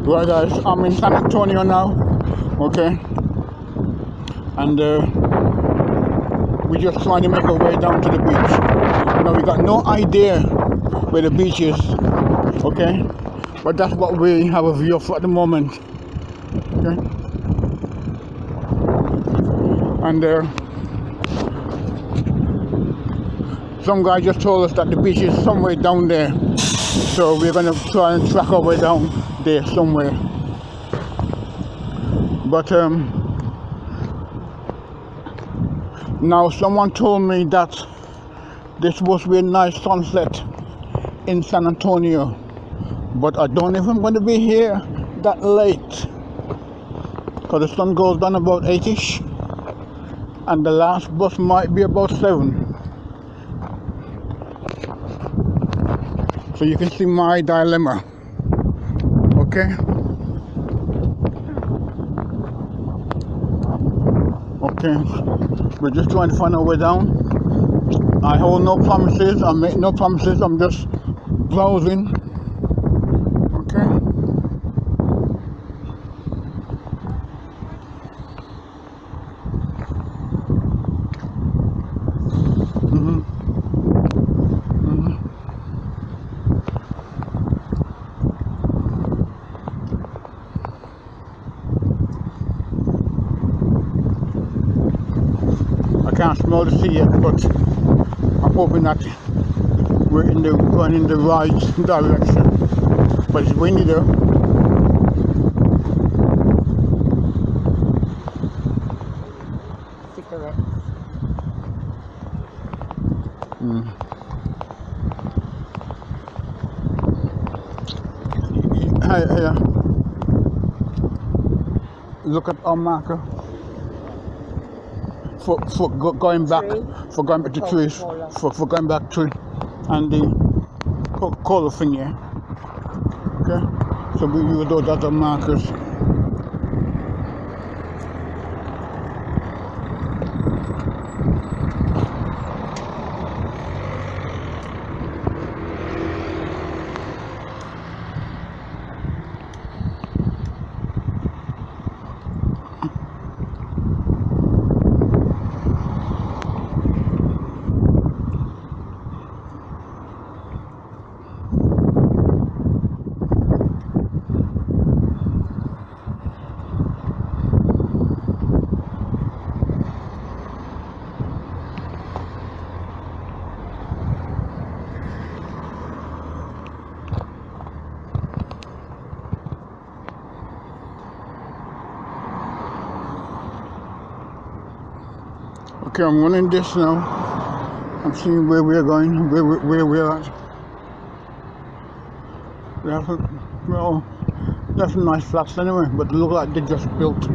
Well guys, I'm in San Antonio now, okay, and we're just trying to make our way down to the beach. Now we got no idea where the beach is, okay, but that's what we have a view of at the moment, okay, and some guy just told us that the beach is somewhere down there, so we're gonna try and track our way down there somewhere. But now someone told me that there's supposed to be a nice sunset in San Antonio, but I don't know if I'm going to be here that late, because the sun goes down about 8ish and the last bus might be about 7. So you can see my dilemma, okay? Okay, we're just trying to find our way down. I hold no promises, I make no promises, I'm just browsing, okay? I can't smell the sea yet, but I'm hoping that we're going in the right direction. But it's windy though. Cigarette. Hey, look at our marker. For going back, for going back to trees, for going back to, and the Coca-Cola thing, yeah. Okay, so we use those other markers. Okay, I'm running this now. I'm seeing where we're going, where we're at. We have well, that's some nice flats anyway, but they look like they just built.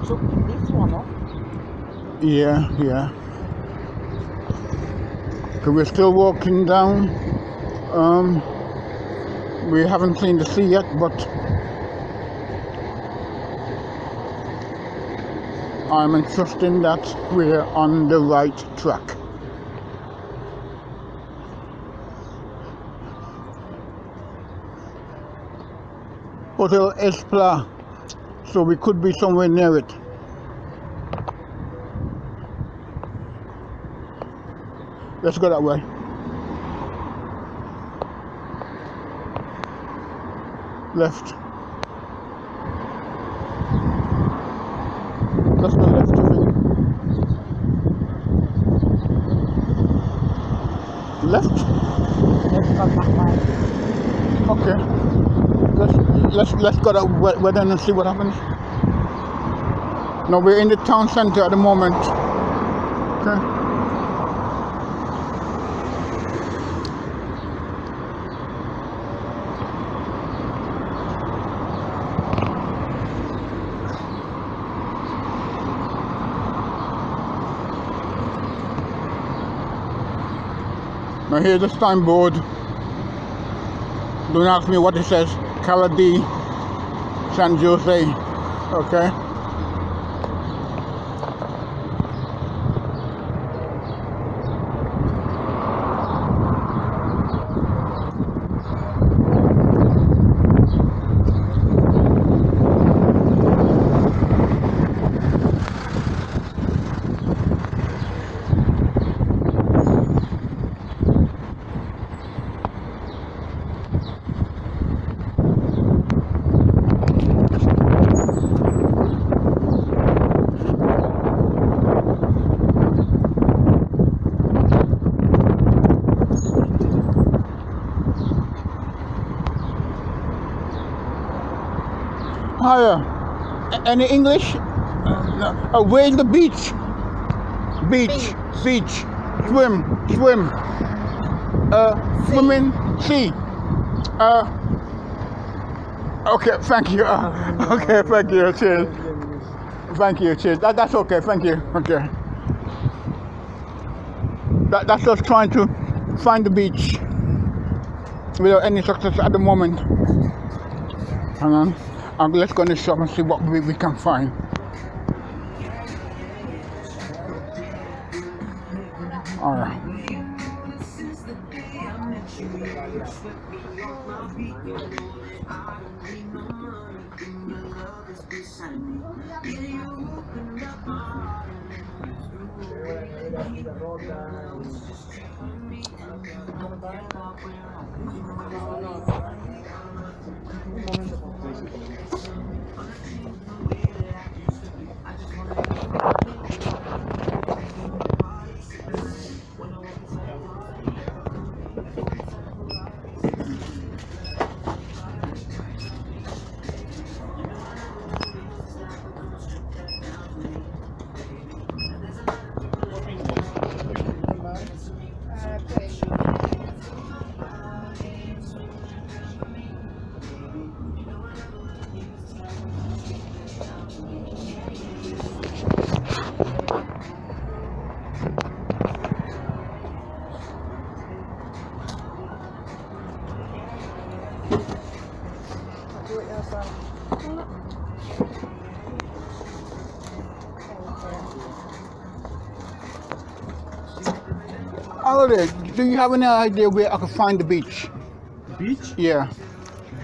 This one, no? Yeah. So we're still walking down. We haven't seen the sea yet, but I'm entrusting that we're on the right track. Hotel Espla, so we could be somewhere near it. Let's go that way. Left. Let's go left, I think. Left? Let's go that way. Okay. Let's let's go to weather and see what happens. No, we're in the town center at the moment. Okay. Now here's the signboard. Don't ask me what it says. Cala D, San Jose. Okay. Hiya. Any English? No. Where's the beach? Beach. Swim. Swimming. Sea. Okay, thank you. Okay, thank you. Cheers. Thank you. Cheers. That's okay. Thank you. Okay. That's us trying to find the beach without any success at the moment. Hang on. Let's go in the shop and see what we can find. Alright. Holiday, do you have any idea where I can find the beach? Beach? Yeah.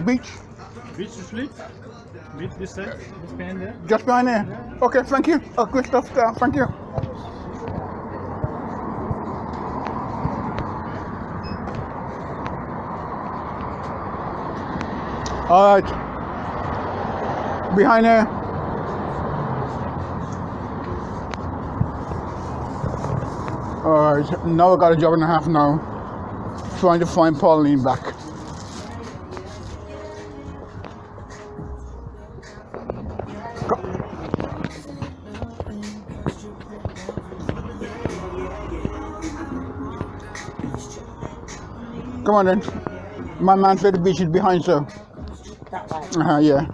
Beach? Beach to sleep? Beach this side? This behind there? Just behind there? Yeah. Okay, thank you. Good stuff, thank you. Alright. Behind there. Alright, now I got a job and a half now. Trying to find Pauline back. Come on then. My man said the beach is behind, so. That way. Yeah.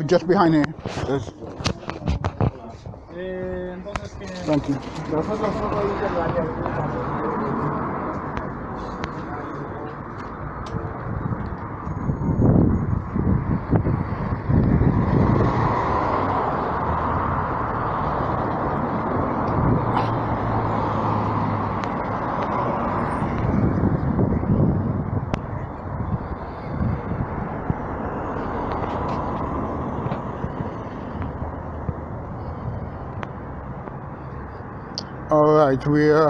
Just behind here. Yes. Entonces que... Thank you. All right, we're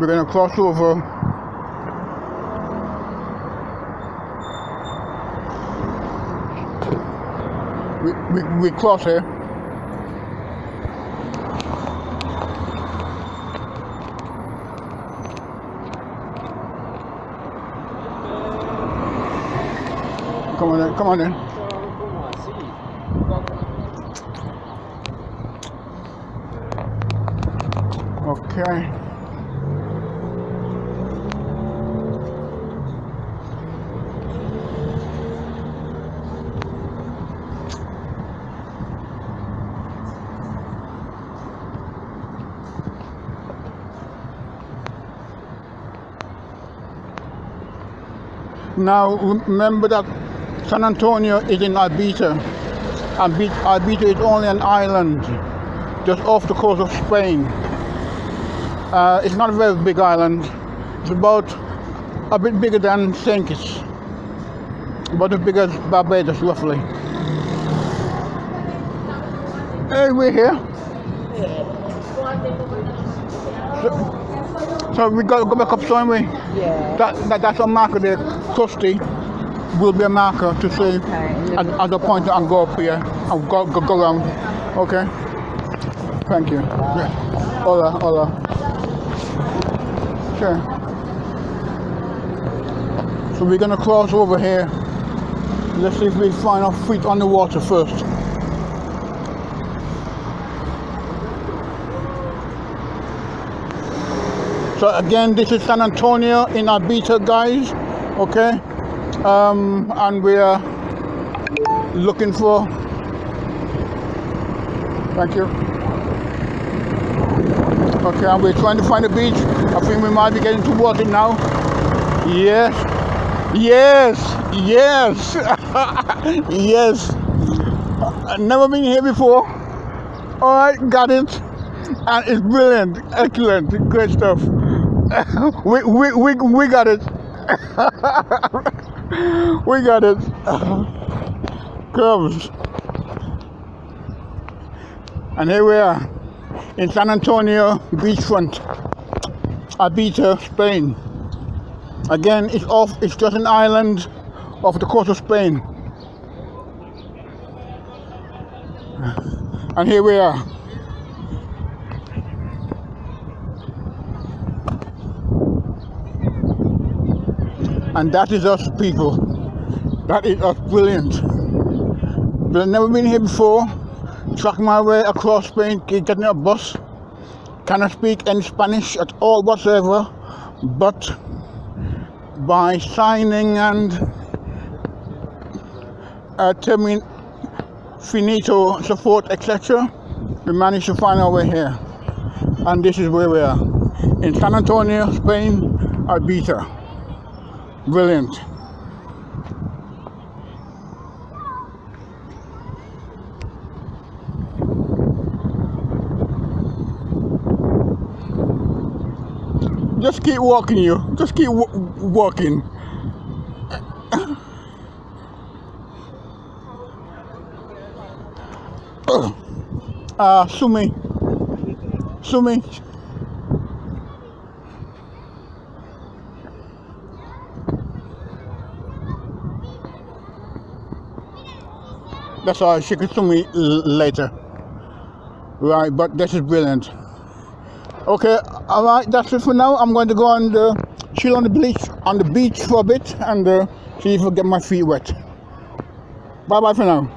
gonna cross over. We cross here. Come on in. Okay. Now remember that San Antonio is in Ibiza. Ibiza is only an island just off the coast of Spain. It's not a very big island. It's about a bit bigger than St. Kitts, about as big as Barbados roughly. Hey, we're here. So we got to go back up, so we. Yeah. That's a marker there. Krusty will be a marker to say as a pointer and go up here and go around. Okay. Thank you. Yeah. Hola. Okay. So we're gonna cross over here. Let's see if we find our feet on the water first. So again, this is San Antonio in Ibiza, guys. Okay, and we are looking for. Thank you. Okay, and we're trying to find a beach. I think we might be getting towards it now. Yes. Yes. I've never been here before. All right, got it. And it's brilliant, excellent, great stuff. We got it. We got it. Curves. And here we are in San Antonio beachfront, Ibiza, Spain. Again, it's just an island off the coast of Spain. And here we are. And that is us, people. That is us, brilliant. But I've never been here before. Tracking my way across Spain, getting a bus. Cannot speak any Spanish at all whatsoever, but by signing and termin finito support, etc., we managed to find our way here. And this is where we are, in San Antonio, Spain, Ibiza. Brilliant. Just keep walking, you. Just keep walking. Sumi. That's all. She could sue me later. Right, but this is brilliant. Okay, all right, that's it for now. I'm going to go and chill on the beach for a bit and see if I get my feet wet. Bye bye for now.